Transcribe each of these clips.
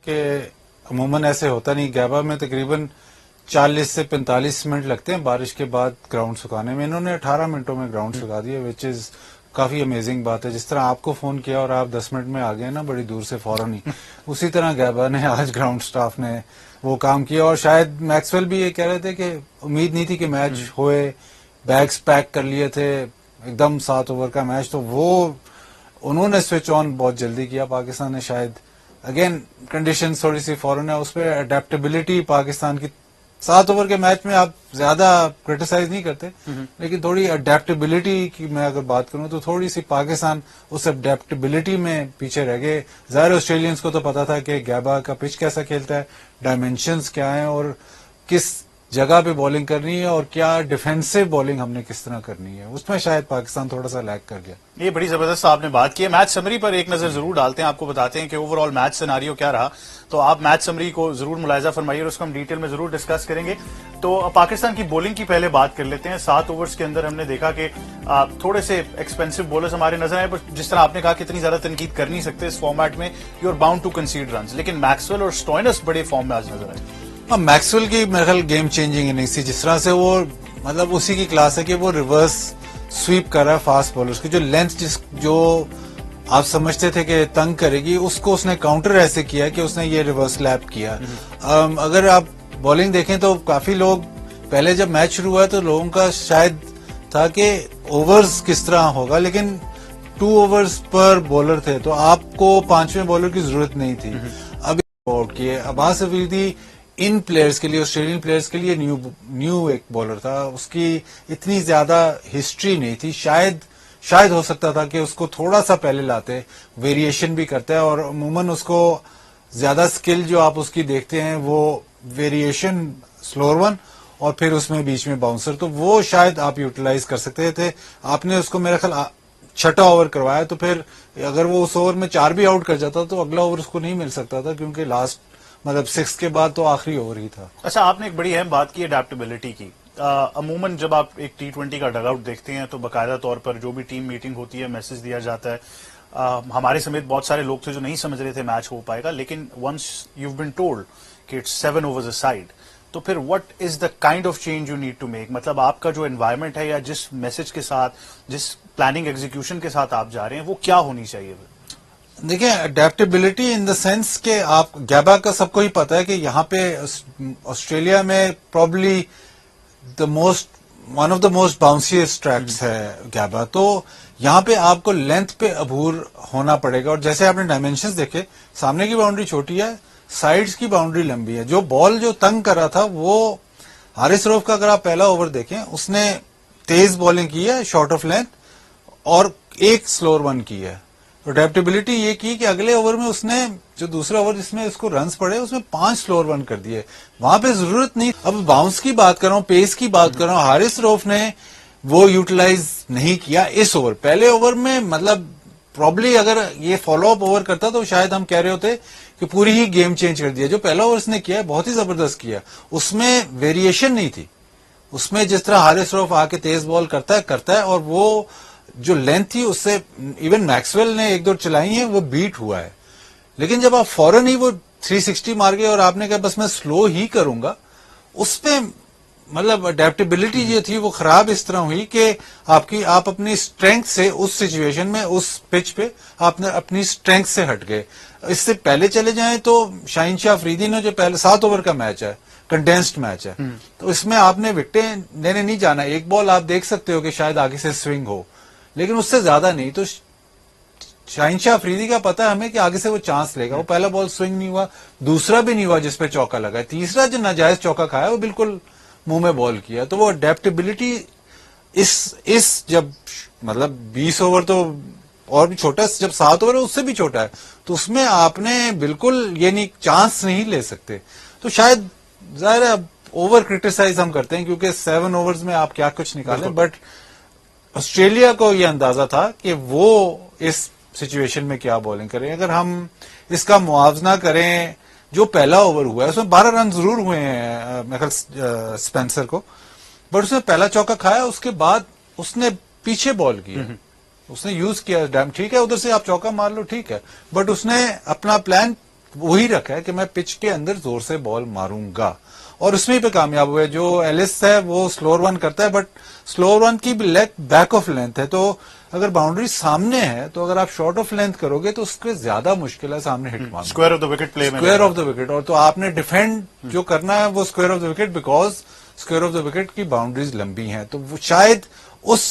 کہ عموماً ایسے ہوتا نہیں. گیبا میں تقریباً 40 سے 45 منٹ لگتے ہیں بارش کے بعد گراؤنڈ سکھانے میں. انہوں نے 18 منٹوں میں گراؤنڈ سکھا دیا, وچ از کافی امیزنگ بات ہے. جس طرح آپ کو فون کیا اور آپ 10 منٹ میں آ گئے نا بڑی دور سے فوراً ہی, اسی طرح گیبا نے آج گراؤنڈ سٹاف نے وہ کام کیا. اور شاید میکسویل بھی یہ کہہ رہے تھے کہ امید نہیں تھی کہ میچ ہوئے, بیگس پیک کر لیے تھے, ایک دم 7 اوور کا میچ, تو وہ انہوں نے سوئچ آن بہت جلدی کیا. پاکستان نے شاید اگین کنڈیشن تھوڑی سی فورن ہے, اس پہ اڈیپٹیبلٹی پاکستان کی 7 اوور کے میچ میں آپ زیادہ کرٹیسائز نہیں کرتے, لیکن تھوڑی اڈیپٹیبلٹی کی میں اگر بات کروں تو تھوڑی سی پاکستان اس اڈیپٹیبلٹی میں پیچھے رہ گئے. ظاہر آسٹریلینس کو تو پتا تھا کہ گیبا کا پچ کیسا کھیلتا ہے, ڈائمینشنز کیا ہیں اور کس جگہ پہ بالنگ کرنی ہے اور کیا ڈیفینسو بالنگ ہم نے کس طرح کرنی ہے. اس میں شاید پاکستان تھوڑا سا لیگ کر گیا. یہ بڑی زبردست آپ نے بات کی ہے. میچ سمری پر ایک نظر ضرور ڈالتے ہیں, آپ کو بتاتے ہیں کہ اوور آل میچ سیناریو کیا رہا. تو آپ میچ سمری کو ضرور ملاحظہ فرمائیے اور اس کو ہم ڈیٹیل میں ضرور ڈسکس کریں گے. تو پاکستان کی بولنگ کی پہلے بات کر لیتے ہیں. 7 اوورز کے اندر ہم نے دیکھا کہ تھوڑے سے ایکسپینسو بولرز ہمارے نظر آئے, پر جس طرح آپ نے کہا کہ اتنی زیادہ تنقید کر نہیں سکتے اس فارمیٹ میں, you are bound to concede runs, لیکن میکسویل اور اسٹوئنس بڑے فارم میں آج نظر آئے. ہاں, میکسویل کی میرے خیال گیم چینجنگ اننگس تھی. جس طرح سے وہ مطلب اسی کی کلاس ہے کہ وہ ریورس سویپ کر رہا ہے فاسٹ بولرز کی, جو لینتھ جو آپ سمجھتے تھے کہ تنگ کرے گی, اس کو اس نے کاؤنٹر ایسے کیا کہ اس نے یہ ریورس لیپ کیا. اگر آپ بالنگ دیکھیں تو کافی لوگ پہلے جب میچ شروع ہوا تو لوگوں کا شاید تھا کہ اوورز کس طرح ہوگا, لیکن 2 اوورز پر بولر تھے تو آپ کو 5ویں بالر کی ضرورت نہیں تھی. اب آؤٹ کیے عباس افریدی ان پلیئرز کے لیے, آسٹریلین پلیئرز کے لیے نیو ایک بالر تھا, اس کی اتنی زیادہ ہسٹری نہیں تھی. شاید ہو سکتا تھا کہ اس کو تھوڑا سا پہلے لاتے, ویریشن بھی کرتا ہے اور عموماً اس کو زیادہ سکل جو آپ اس کی دیکھتے ہیں وہ ویریشن سلور ون اور پھر اس میں بیچ میں باؤنسر, تو وہ شاید آپ یوٹیلائز کر سکتے تھے. آپ نے اس کو میرا خیال 6 اوور کروایا, تو پھر اگر وہ اس اوور میں 4 بھی آؤٹ کر جاتا تو اگلا اوور اس کو نہیں مل سکتا تھا, کیونکہ لاسٹ مطلب 6 کے بعد تو آخری اوور ہی تھا. اچھا, آپ نے ایک بڑی اہم بات کی اڈیپٹیبلٹی کی. عموماً جب آپ ایک T20 کا ڈگ آؤٹ دیکھتے ہیں تو باقاعدہ طور پر جو بھی ٹیم میٹنگ ہوتی ہے میسج دیا جاتا ہے. ہمارے سمیت بہت سارے لوگ تھے جو نہیں سمجھ رہے تھے میچ ہو پائے گا, لیکن ونس یو بین ٹولڈ کہ اٹس 7 اوورز اے سائڈ, تو پھر what is the kind of change you need to make. مطلب آپ کا جو انوائرمنٹ ہے یا جس میسج کے ساتھ, جس پلاننگ ایگزیکیوشن کے ساتھ آپ جا رہے ہیں, وہ کیا ہونی چاہیے؟ دیکھیں, اڈیپٹیبلٹی ان دا سینس کہ آپ گیبا کا سب کو ہی پتا ہے کہ یہاں پہ آسٹریلیا میں probably one of the most bounciest tracks ہے گیبا, تو یہاں پہ آپ کو لینتھ پہ عبور ہونا پڑے گا. اور جیسے آپ نے ڈائمینشنز دیکھے, سامنے کی باؤنڈری چھوٹی ہے, سائڈز کی باؤنڈری لمبی ہے. جو بال جو تنگ کر رہا تھا وہ حارث روف کا, اگر آپ پہلا اوور دیکھیں اس نے تیز بالنگ کی ہے شارٹ آف لینتھ اور ایک سلور ون کی ہے. اڈیپٹیبلٹی یہ کی کہ اگلے اوور میں اس نے جو دوسرا اوور جس میں اس کو رنز پڑے اس میں 5 سلور ون کر دیے. وہاں پہ ضرورت نہیں. اب باؤنس کی بات کر رہا ہوں, پیس کی بات کر رہا ہوں, حارث روف نے وہ یوٹیلائز نہیں کیا اس اوور. پہلے اوور میں مطلب پرابلی اگر یہ فالو اپ اوور کرتا تو شاید ہم کہہ رہے ہوتے کہ پوری ہی گیم چینج کر دیا. جو پہلا اوور اس نے کیا بہت ہی زبردست کیا, اس میں ویریشن نہیں تھی. اس میں جس طرح حارث روف آ کے تیز بال کرتا ہے اور وہ جو لینتھ تھی اس سے ایون میکسویل نے 1-2 چلائی ہیں وہ بیٹ ہوا ہے. لیکن جب آپ فوراً ہی وہ 360 مار گئے اور آپ نے کہا بس میں سلو ہی کروں گا, اس میں مطلب اڈیپٹیبلٹی جو تھی وہ خراب اس طرح ہوئی کہ آپ اپنی اسٹرینتھ سے اس سچویشن میں اس پچ پہ آپ نے اپنی اسٹرینتھ سے ہٹ گئے. اس سے پہلے چلے جائیں تو شاہین شاہ افریدی نے جو پہلے 7 اوور کا میچ ہے, کنڈینسڈ میچ ہے, تو اس میں آپ نے وکٹیں لینے نہیں جانا. ایک بال آپ دیکھ سکتے ہو کہ شاید آگے سے سوئنگ ہو, لیکن اس سے زیادہ نہیں. تو شاہین شاہ افریدی کا پتا ہے ہمیں کہ آگے سے وہ چانس لے گا. وہ پہلا بال سوئنگ نہیں ہوا, دوسرا بھی نہیں ہوا جس پہ چوکا لگا, تیسرا جو ناجائز چوکا کھایا وہ بالکل منہ میں بال کیا. تو وہ اڈیپٹیبلٹی اس جب مطلب 20 اوور تو اور بھی چھوٹا, جب 7 اوور ہے اس سے بھی چھوٹا ہے, تو اس میں آپ نے بالکل یعنی چانس نہیں لے سکتے. تو شاید ظاہر ہے اب اوور کرٹیسائز ہم کرتے ہیں کیونکہ 7 اوورز میں آپ کیا کچھ نکالیں, بٹ آسٹریلیا کو یہ اندازہ تھا کہ وہ اس سچویشن میں کیا بالنگ کریں. اگر ہم اس کا موازنہ کریں, جو پہلا اوور ہوا ہے اس میں 12 رن ضرور ہوئے ہیں میرے خیال اسپینسر کو, بٹ اس نے پہلا چوکا کھایا, اس کے بعد اس نے پیچھے بال کیا, اس نے یوز کیا ٹھیک ہے ادھر سے آپ چوکا مار لو ٹھیک ہے, بٹ اس نے اپنا پلان وہی رکھا ہے کہ میں پچ کے اندر زور سے بال ماروں گا, اور اس میں پہ کامیاب ہوئے. جو ایلس ہے وہ سلور ون کرتا ہے, بٹ سلور ون کی بھی لیگ بیک آف لینتھ ہے, تو اگر باؤنڈری سامنے ہے تو اگر آپ شارٹ آف لینتھ کرو گے تو اس کے زیادہ مشکل ہے سامنے ہٹ مارنا. اسکوائر آف دا وکٹ پلے میں, اسکوائر آف دا وکٹ, اور تو آپ نے ڈیفینڈ جو کرنا ہے وہ square of the wicket, because square of the wicket کی باؤنڈریز لمبی ہیں. تو وہ شاید اس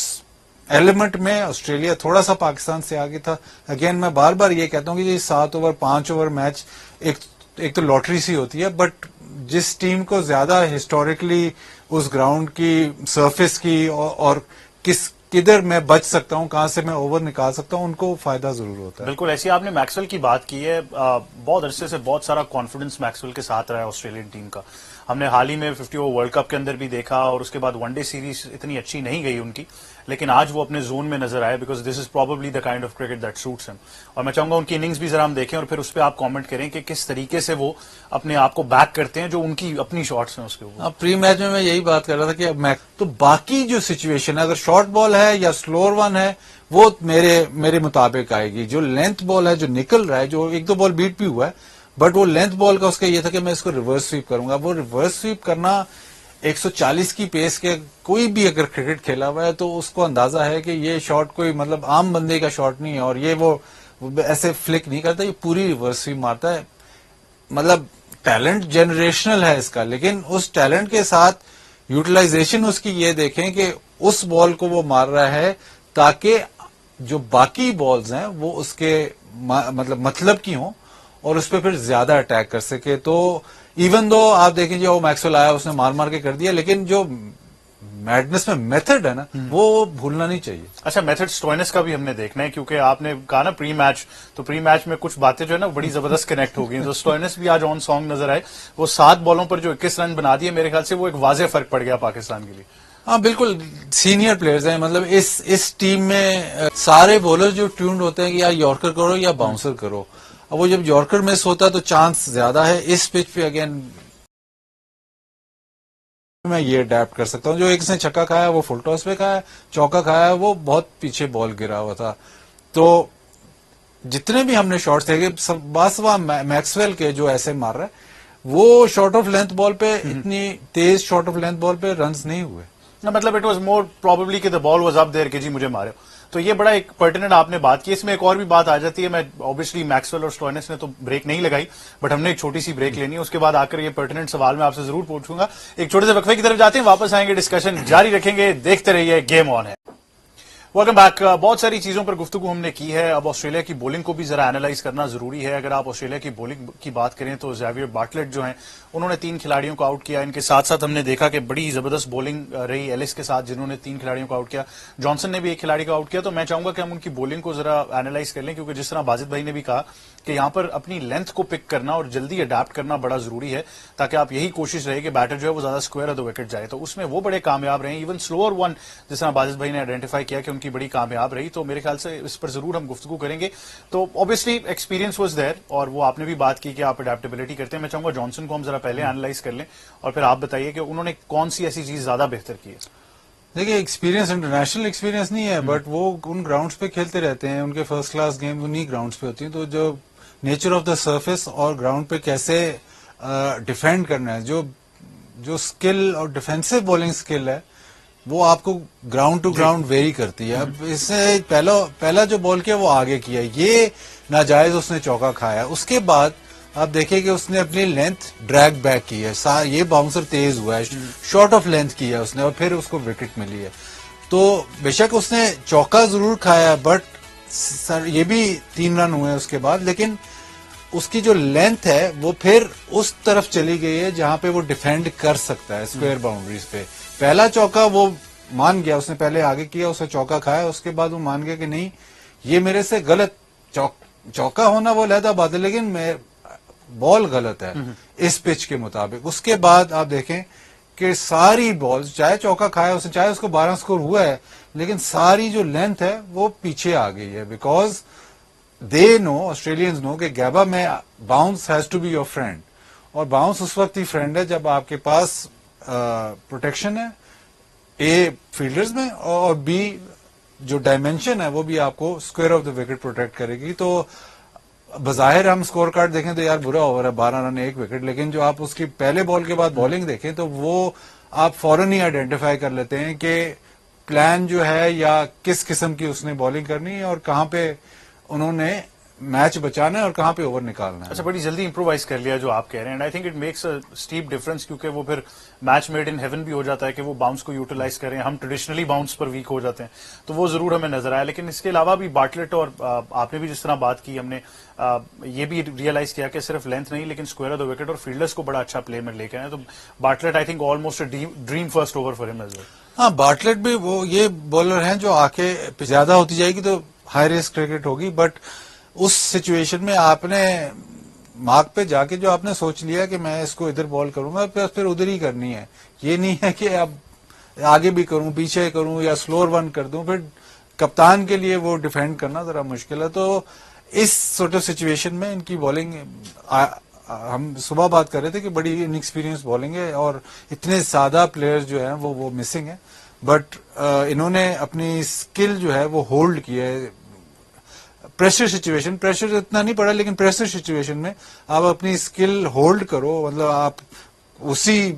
ایلیمنٹ میں آسٹریلیا تھوڑا سا پاکستان سے آگے تھا. اگین میں بار بار یہ کہتا ہوں کہ یہ 7 اوور 5 اوور میچ ایک تو لاٹری سی ہوتی ہے, بٹ جس ٹیم کو زیادہ ہسٹوریکلی اس گراؤنڈ کی سرفیس کی اور کدھر میں بچ سکتا ہوں, کہاں سے میں اوور نکال سکتا ہوں, ان کو فائدہ ضرور ہوتا ہے. بالکل ایسی آپ نے میکسویل کی بات کی ہے. بہت عرصے سے بہت سارا کانفیڈنس میکسویل کے ساتھ رہا ہے آسٹریلین ٹیم کا. ہم نے حال ہی میں 50 اوور ورلڈ کپ کے اندر بھی دیکھا, اور اس کے بعد ون ڈے سیریز اتنی اچھی نہیں گئی ان کی, لیکن آج وہ اپنے زون میں نظر آئے, because this is probably the kind of cricket that suits ہم. اور میں چاہوں گا ان کی اننگز بھی ذرا ہم دیکھیں, اور پھر اس پہ آپ کامنٹ کریں کہ کس طریقے سے وہ اپنے آپ کو بیک کرتے ہیں, جو ان کی اپنی شاٹس ہیں اس کے اوپر. اب پری میچ میں یہی بات کر رہا تھا کہ اب تو باقی جو سچویشن ہے, اگر شارٹ بال ہے یا سلور ون ہے, وہ میرے مطابق آئے گی. جو لینتھ بال ہے جو نکل رہا ہے, جو 1-2 بال بیٹ بھی ہوا ہے, بٹ وہ لینتھ بال کا اس کا یہ تھا کہ میں اس کو ریورس سویپ کروں گا. وہ ریورس سویپ کرنا 140 کی پیس کے کوئی بھی اگر کرکٹ کھیلا ہوا ہے تو اس کو اندازہ ہے کہ یہ شاٹ کوئی مطلب عام بندے کا شاٹ نہیں ہے, اور یہ وہ ایسے فلک نہیں کرتا, یہ پوری ریورس سویپ مارتا ہے. مطلب ٹیلنٹ جنریشنل ہے اس کا, لیکن اس ٹیلنٹ کے ساتھ یوٹیلائزیشن اس کی یہ دیکھیں کہ اس بال کو وہ مار رہا ہے تاکہ جو باقی بالز ہیں وہ اس کے مطلب کی ہوں اور اس پہ پھر زیادہ اٹیک کر سکے. تو ایون دو آپ دیکھیں جو میکسویل آیا اس نے مار کے کر دیا, لیکن جو میڈنس میں میتھڈ ہے نا وہ بھولنا نہیں چاہیے. اچھا, میتھڈ اسٹوئنس کا بھی ہم نے دیکھنا ہے, کیونکہ آپ نے کہا نا پری میچ, تو پری میچ میں کچھ باتیں جو ہے نا بڑی زبردست کنیکٹ ہو گئی. تو اسٹوئنس بھی آج آن سانگ نظر آئے. وہ 7 بالوں پر جو 21 رن بنا دیے, میرے خیال سے وہ ایک واضح فرق پڑ گیا پاکستان کے لیے. ہاں بالکل, سینئر پلیئرز ہیں. مطلب اس ٹیم میں سارے بولر جو ٹیونڈ ہوتے ہیں کہ یا یارکر کرو یا باؤنسر کرو. اب وہ جب یارکر مس ہوتا ہے تو چانس زیادہ ہے. اس پچ پہ اگین میں یہ اڈیپٹ کر سکتا ہوں. جو ایک نے چھکا کھایا وہ فل ٹاس پہ کھایا, چوکا کھایا وہ بہت پیچھے بال گرا ہوا تھا. تو جتنے بھی ہم نے شاٹس دیکھے باسوا میکسویل کے جو ایسے مار رہا ہے وہ شارٹ آف لینتھ بال پہ اتنی تیز شارٹ آف لینتھ بال پہ رنز نہیں ہوئے. مطلب اٹ واز مور پروبیبلی کہ دا بال واز اپ دیر کہ جی مجھے مارے. تو یہ بڑا ایک پرٹیننٹ آپ نے بات کی. اس میں ایک اور بھی بات آ جاتی ہے. میں اوبیسلی میکسویل اور اسٹوئنس نے تو بریک نہیں لگائی, بٹ ہم نے ایک چھوٹی سی بریک لینی ہے. اس کے بعد آ کر یہ پرٹیننٹ سوال میں آپ سے ضرور پوچھوں گا. ایک چھوٹے سے وقفے کی طرف جاتے ہیں, واپس آئیں گے, ڈسکشن جاری رکھیں گے. دیکھتے رہیے, گیم آن ہے. Welcome back. بہت ساری چیزوں پر گفتگو ہم نے کی ہے. اب آسٹریلیا کی بولنگ کو بھی ذرا اینالائز کرنا ضروری ہے. اگر آپ آسٹریلیا کی بولنگ کی بات کریں تو زیویئر باٹلٹ جو ہیں انہوں نے 3 کھلاڑیوں کو آؤٹ کیا. ان کے ساتھ ساتھ ہم نے دیکھا کہ بڑی زبردست بولنگ رہی ایلس کے ساتھ, جنہوں نے 3 کھلاڑیوں کو آؤٹ کیا. جانسن نے بھی 1 کھلاڑی کو آؤٹ کیا. تو میں چاہوں گا کہ ہم ان کی بولنگ کو ذرا اینالائز کر لیں, کیونکہ جس طرح باجد بھائی نے بھی کہا کہ یہاں پر اپنی لینتھ کو پک کرنا اور جلدی اڈیپٹ کرنا بڑا ضروری ہے, تاکہ آپ یہی کوشش رہے کہ بیٹر جو ہے وہ زیادہ اسکوائر آف دا وکٹ جائے. تو اس میں وہ بڑے کامیاب رہے. ایون سلوور ون جس طرح باجد بھائی نے آئیڈینٹیفائی کیا کہ ان کی بڑی کامیاب رہی. تو میرے خیال سے اس پر ضرور ہم گفتگو کریں گے. تو اوبیسلی ایکسپیرینس واز دیر, اور وہ آپ نے بھی بات کی کہ آپ اڈیپٹیبلٹی کرتے ہیں. میں چاہوں گا جانسن کو ہم ذرا پہلے اینالائز کر لیں, اور پھر آپ بتائیے کہ انہوں نے کون سی ایسی چیز زیادہ بہتر کی ہے. دیکھیے ایکسپیرینس انٹرنیشنل ایکسپیرینس نہیں ہے, بٹ وہ ان گراؤنڈز پہ کھیلتے رہتے ہیں. ان کے فرسٹ کلاس گیم انہی گراؤنڈز پہ ہوتی ہیں. تو جو نیچر آف دا سرفیس اور گراؤنڈ پہ کیسے ڈیفینڈ کرنا ہے, جو اسکل اور ڈیفینسو بولنگ اسکل ہے وہ آپ کو گراؤنڈ ٹو گراؤنڈ ویری کرتی ہے. اب اس نے پہلا جو بال کیا وہ آگے کیا, یہ ناجائز اس نے چوکا کھایا. اس کے بعد آپ دیکھیں کہ اس نے اپنی لینتھ ڈریگ بیک کی ہے, یہ باؤنسر تیز ہوا ہے, شارٹ آف لینتھ کی ہے اس نے, اور پھر اس کو وکٹ ملی ہے. تو بے شک اس نے چوکا ضرور کھایا, بٹ یہ بھی 3 رن ہوئے اس کے بعد, لیکن اس کی جو لینتھ ہے وہ پھر اس طرف چلی گئی ہے جہاں پہ وہ ڈیفینڈ کر سکتا ہے اسکوائر باؤنڈریز پہ. پہلا چوکا وہ مان گیا, اس نے پہلے آگے کیا, اس نے چوکا کھایا, اس کے بعد وہ مان گیا کہ نہیں یہ میرے سے غلط, چوکا ہونا وہ علیحدہ بات ہے لیکن بال غلط ہے اس پچ کے مطابق. اس کے بعد آپ دیکھیں کہ ساری بالز, چاہے چوکا کھایا اس نے, چاہے اس کو 12 سکور ہوا ہے, لیکن ساری جو لینتھ ہے وہ پیچھے آ گئی ہے. بیکاز دے نو, آسٹریلینز نو کہ گیبا میں bounce has to be your friend, اور باؤنس اس وقت ہی فرینڈ ہے جب آپ کے پاس پروٹیکشن ہے, اے فیلڈرز میں, اور بی جو ڈائمینشن ہے وہ بھی آپ کو square of the wicket protect کرے گی. تو بظاہر ہم سکور کارڈ دیکھیں تو یار برا اوور ہے 12 رن 1 وکٹ, لیکن جو آپ اس کی پہلے بال کے بعد بالنگ دیکھیں تو وہ آپ فوراً ہی آئیڈینٹیفائی کر لیتے ہیں کہ پلان جو ہے یا کس قسم کی اس نے بالنگ کرنی ہے اور کہاں پہ انہوں نے میچ بچانا ہے اور کہاں پہ اوور نکالنا ہے. اچھا, بڑی جلدی امپرووائز کر لیا جو آپ کہہ رہے ہیں, and I think it makes a step difference, کیونکہ وہ پھر میچ میڈ ان ہیون بھی ہو جاتا ہے کہ وہ باؤنس کو یوٹیلائز کریں. ہم ٹریڈیشنلی باؤنس پر ویک ہو جاتے ہیں, تو وہ ضرور ہمیں نظر آیا. لیکن اس کے علاوہ بھی باٹلٹ اور آپ نے بھی جس طرح بات کی, ہم نے یہ بھی ریئلائز کیا کہ صرف لینتھ نہیں لیکن اسکوئر آف دا وکٹ اور فیلڈرز کو بڑا اچھا پلے میں لے کے آئے. تو Bartlett I think almost dream first over for ہم ایز ویل. ہاں, باٹلٹ بھی وہ یہ بولر ہیں جو آ کے زیادہ ہوتی جائے گی تو ہائی رسک کرکٹ ہوگی, بٹ اس سچویشن میں آپ نے مارک پہ جا کے جو آپ نے سوچ لیا کہ میں اس کو ادھر بال کروں گا پھر ادھر ہی کرنی ہے. یہ نہیں ہے کہ اب آگے بھی کروں پیچھے کروں یا سلور ون کر دوں, پھر کپتان کے لیے وہ ڈیفینڈ کرنا ذرا مشکل ہے. تو اس سورٹ آف سچویشن میں ان کی بالنگ, ہم صبح بات کر رہے تھے کہ بڑی انیکسپیرینس بالنگ ہے اور اتنے زیادہ پلیئرز جو ہیں وہ مسنگ ہیں, بٹ انہوں نے اپنی اسکل جو ہے وہ ہولڈ کی ہے. پریشر اتنا نہیں پڑا, لیکن پریشر سچویشن میں آپ اپنی اسکل ہولڈ کرو, مطلب آپ اسی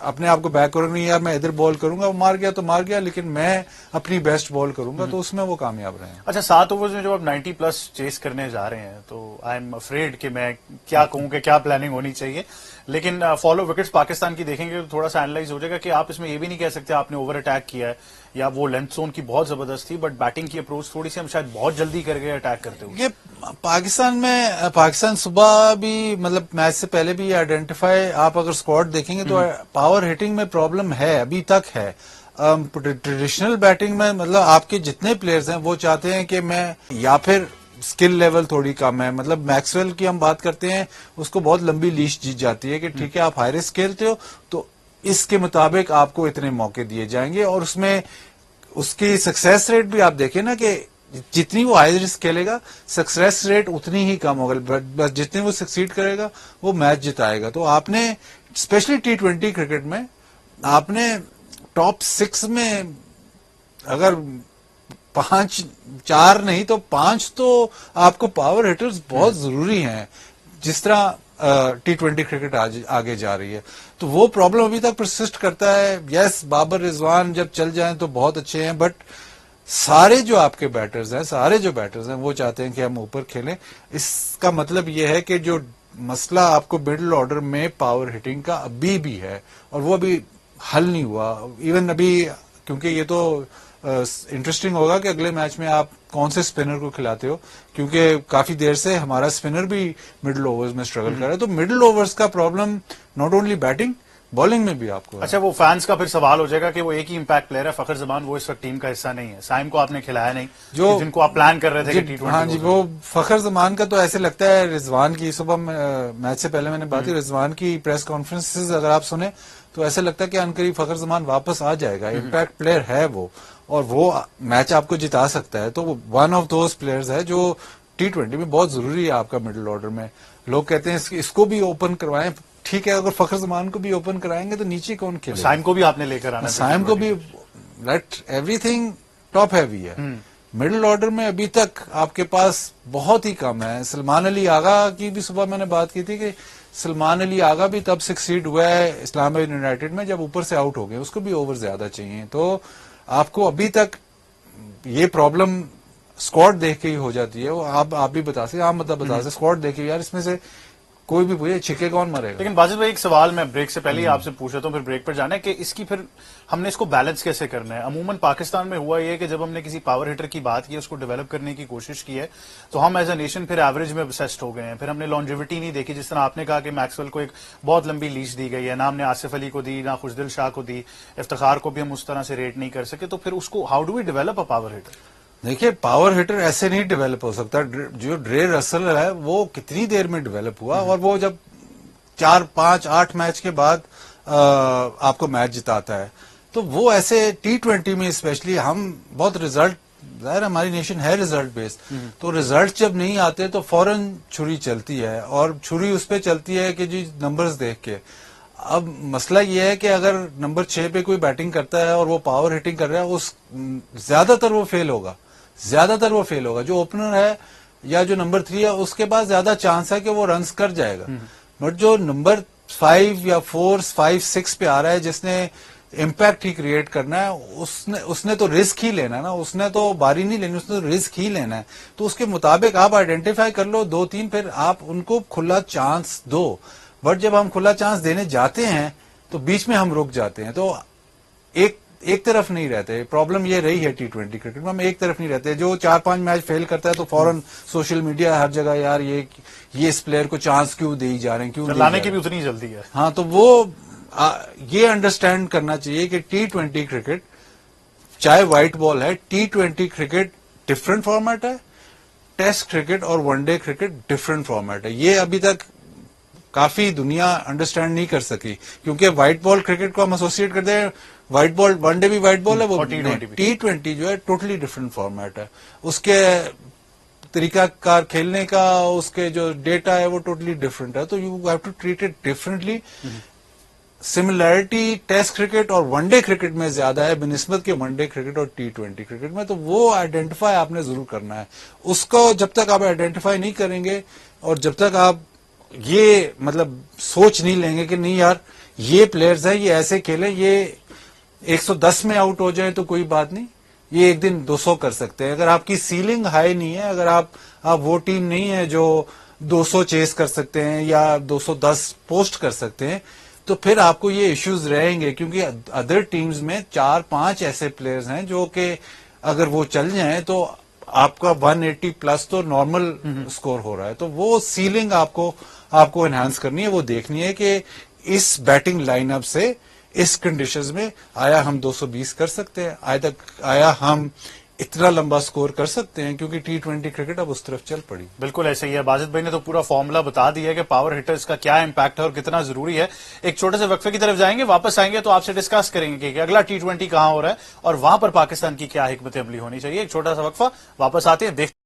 اپنے آپ کو بیک کرو, نہیں یار میں ادھر بال کروں گا, وہ مار گیا تو مار گیا, لیکن میں اپنی بیسٹ بال کروں گا, تو اس میں وہ کامیاب رہے ہیں. اچھا, 7 اوورز میں جب آپ 90 پلس چیس کرنے جا رہے ہیں تو آئی ایم افریڈ کہ میں کیا کہوں کہ کیا پلاننگ ہونی چاہیے, لیکن فالو وکٹس پاکستان کی دیکھیں گے تو تھوڑا سا اینالائز ہو جائے گا کہ آپ اس میں یہ بھی نہیں کہہ سکتے آپ نے اوور اٹیک کیا ہے یا وہ لینتھ زون کی بہت زبردست تھی, بٹ بیٹنگ کی اپروچ تھوڑی سی ہم شاید بہت جلدی کر گئے اٹیک کرتے ہوئے. یہ پاکستان صبح بھی مطلب میچ سے پہلے بھی آئیڈینٹیفائی, آپ اگر اسکواڈ دیکھیں گے تو پاور ہٹنگ میں پرابلم ہے, ابھی تک ہے. ٹریڈیشنل بیٹنگ میں مطلب آپ کے جتنے پلیئرز ہیں وہ چاہتے ہیں کہ میں, یا پھر اسکل لیول تھوڑی کم ہے, مطلب میکسویل کی ہم بات کرتے ہیں اس کو بہت لمبی لیش جیت جاتی ہے کہ ٹھیک ہے آپ ہائی رسک کھیلتے ہو تو اس کے مطابق آپ کو اتنے موقع دیے جائیں گے, اور اس میں اس کی سکسیس ریٹ بھی آپ دیکھیں نا کہ جتنی وہ ہائی رسک کھیلے گا سکسیس ریٹ اتنی ہی کم ہوگا, بس جتنی وہ سکسیڈ کرے گا وہ میچ جتائے گا. تو آپ نے اسپیشلی T20 کرکٹ میں آپ نے ٹاپ 6 میں اگر 4 نہیں تو 5 تو آپ کو پاور ہٹرز بہت ضروری ہیں, جس طرح T20 کرکٹ آگے جا رہی ہے. تو وہ پرابلم ابھی تک پرسسٹ کرتا ہے. یس, بابر رضوان جب چل جائیں تو بہت اچھے ہیں, بٹ سارے جو آپ کے بیٹرز ہیں وہ چاہتے ہیں کہ ہم اوپر کھیلیں. اس کا مطلب یہ ہے کہ جو مسئلہ آپ کو مڈل آرڈر میں پاور ہٹنگ کا ابھی بھی ہے اور وہ ابھی حل نہیں ہوا. ایون ابھی کیونکہ یہ تو انٹرسٹنگ ہوگا کہ اگلے میچ میں آپ کون سے اسپنر کو کھلاتے ہو, کیونکہ کافی دیر سے ہمارا اسپنر بھی مڈل اوورز میں اسٹرگل کر رہا ہے. تو مڈل اوورز کا problem not only batting, bowling میں بھی آپ کو. اچھا, وہ فینس کا پھر سوال ہو جائے گا کہ وہ ایک ہی امپیکٹ پلیئر ہے فخر زمان, وہ اس وقت ٹیم کا حصہ نہیں ہے. سائم کو آپ نے کھلایا نہیں, جو جن کو آپ پلان کر رہے تھے کہ T20. ہاں جی, وہ فخر زمان کا تو ایسے لگتا ہے رضوان کی, صبح میچ سے پہلے میں نے بات کی, رضوان کی پریس کانفرنسز اگر آپ سنیں تو ایسے لگتا ہے کہ عنقریب فخر زمان واپس آ جائے گا. امپیکٹ پلیئر ہے وہ, اور وہ میچ آپ کو جتا سکتا ہے. تو وہ ون آف دوز پلیئرز ہے جو T20 میں بہت ضروری ہے آپ کا مڈل آرڈر میں. لوگ کہتے ہیں اس کو بھی اوپن کروائیں, ٹھیک ہے, اگر فخر زمان کو بھی اوپن کرائیں گے تو نیچے کون کھیلے. سائم کو بھی آپ نے لے کر آنا, سائم کو بھی, let everything top heavy ہے. مڈل آرڈر میں ابھی تک آپ کے پاس بہت ہی کم ہے. سلمان علی آغا کی بھی صبح میں نے بات کی تھی کہ سلمان علی آغا بھی تب سکسیڈ ہوا ہے اسلام آباد یونائیٹڈ میں جب اوپر سے آؤٹ ہو گئے, اس کو بھی اوور زیادہ چاہیے. تو آپ کو ابھی تک یہ پرابلم اسکواڈ دیکھ کے ہی ہو جاتی ہے. آپ بھی بتا سکتے, آپ مطلب بتا سکتے اسکواڈ دیکھ کے یار اس میں سے کوئی بھی پوچھے چھکے کون مرے گا. لیکن باجد بھائی ایک سوال میں بریک سے پہلے ہی آپ سے پوچھ رہا ہوں, پھر بریک پر جانا ہے کہ اس کی پھر ہم نے اس کو بیلنس کیسے کرنا ہے. عموماً پاکستان میں ہوا یہ کہ جب ہم نے کسی پاور ہٹر کی بات کی, اس کو ڈیولپ کرنے کی کوشش کی ہے, تو ہم ایز اے نیشن پھر ایوریج میں obsessed ہو گئے ہیں. پھر ہم نے لانجیوٹی نہیں دیکھی, جس طرح آپ نے کہا کہ میکسویل کو ایک بہت لمبی لیش دی گئی ہے, نہ ہم نے آصف علی کو دی, نہ خوشدل شاہ کو دی, افتخار کو بھی ہم اس طرح سے ریٹ نہیں کر سکے. تو پھر اس کو how do we develop a power hitter. دیکھیے, پاور ہٹر ایسے نہیں ڈیولپ ہو سکتا. جو ڈرے رسل ہے وہ کتنی دیر میں ڈیولپ ہوا, اور وہ جب 4 5 8 میچ کے بعد آپ کو میچ جتاتا ہے. تو وہ ایسے T20 میں اسپیشلی ہم بہت ریزلٹ, ظاہر ہماری نیشن ہے ریزلٹ بیسڈ, تو ریزلٹ جب نہیں آتے تو فوراً چھری چلتی ہے, اور چھری اس پہ چلتی ہے کہ جی نمبرز دیکھ کے. اب مسئلہ یہ ہے کہ اگر نمبر 6 پہ کوئی بیٹنگ کرتا ہے اور وہ پاور ہٹنگ کر رہا ہے, زیادہ تر وہ فیل ہوگا. جو اوپنر ہے یا جو نمبر 3 ہے اس کے پاس زیادہ چانس ہے کہ وہ رنز کر جائے گا. بٹ جو نمبر 5 یا 4 5 6 پہ آ رہا ہے جس نے امپیکٹ ہی کریٹ کرنا ہے, اس نے تو رسک ہی لینا ہے نا, اس نے تو باری نہیں لینی, اس نے تو رسک ہی لینا ہے. تو اس کے مطابق آپ آئیڈینٹیفائی کر لو 2-3, پھر آپ ان کو کھلا چانس دو. بٹ جب ہم کھلا چانس دینے جاتے ہیں تو بیچ میں ہم رک جاتے ہیں, تو ایک طرف نہیں رہتے. پرابلم یہ رہی ہے T20 کرکٹ میں, ہم ایک طرف نہیں رہتے. جو 4-5 میچ فیل کرتا ہے تو فوراً سوشل میڈیا ہر جگہ یار یہ اس پلیئر کو چانس کیوں دے جا رہے ہیں, کیوں لانے کی بھی اتنی جلدی ہے. ہاں, تو وہ یہ انڈرسٹینڈ کرنا چاہیے کہ T20 کرکٹ چاہے وائٹ بال ہے, T20 کرکٹ ڈفرنٹ فارمیٹ ہے, ٹیسٹ کرکٹ اور one day cricket different format ہے. یہ ابھی تک کافی دنیا انڈرسٹینڈ نہیں کر سکی, کیونکہ وائٹ بال کرکٹ کو ہم ایسوسیٹ کرتے ہیں, وائٹ بال ون ڈے بھی وائٹ بال ہے, وہ T20 جو ہے ٹوٹلی ڈفرنٹ فارمیٹ ہے. اس کے طریقہ کار کھیلنے کا, اس کے جو ڈیٹا ہے وہ ٹوٹلی ڈفرنٹ ہے. تو you have to treat it differently. Similarity test cricket اور ون ڈے کرکٹ میں زیادہ ہے بنسبت کے ون ڈے کرکٹ اور T20 کرکٹ میں. تو وہ آئیڈینٹیفائی آپ نے ضرور کرنا ہے. اس کو جب تک آپ آئیڈینٹیفائی نہیں کریں گے اور جب تک آپ یہ مطلب سوچ نہیں لیں گے کہ نہیں یار یہ پلیئرز ہیں, یہ ایسے کھیلیں, یہ 110 میں آؤٹ ہو جائیں تو کوئی بات نہیں, یہ ایک دن 200 کر سکتے ہیں. اگر آپ کی سیلنگ ہائی نہیں ہے, اگر آپ وہ ٹیم نہیں ہے جو 200 چیز کر سکتے ہیں یا 210 پوسٹ کر سکتے ہیں, تو پھر آپ کو یہ ایشوز رہیں گے. کیونکہ ادر ٹیمز میں 4-5 ایسے پلیئرز ہیں جو کہ اگر وہ چل جائیں تو آپ کا 180 پلس تو نارمل سکور ہو رہا ہے. تو وہ سیلنگ آپ کو انہانس کرنی ہے, وہ دیکھنی ہے کہ اس بیٹنگ لائن اپ سے اس کنڈیشنز میں آیا ہم 220 کر سکتے ہیں, آیا ہم اتنا لمبا سکور کر سکتے ہیں, کیونکہ T20 کرکٹ اب اس طرف چل پڑی. بالکل ایسا ہی ہے. باجد بھائی نے تو پورا فارمولا بتا دیا ہے کہ پاور ہٹرز کا کیا امپیکٹ ہے اور کتنا ضروری ہے. ایک چھوٹے سے وقفے کی طرف جائیں گے, واپس آئیں گے تو آپ سے ڈسکس کریں گے کہ اگلا T20 کہاں ہو رہا ہے اور وہاں پر پاکستان کی کیا حکمت عملی ہونی چاہیے. ایک چھوٹا سا وقفہ, واپس آتے ہیں, دیکھتے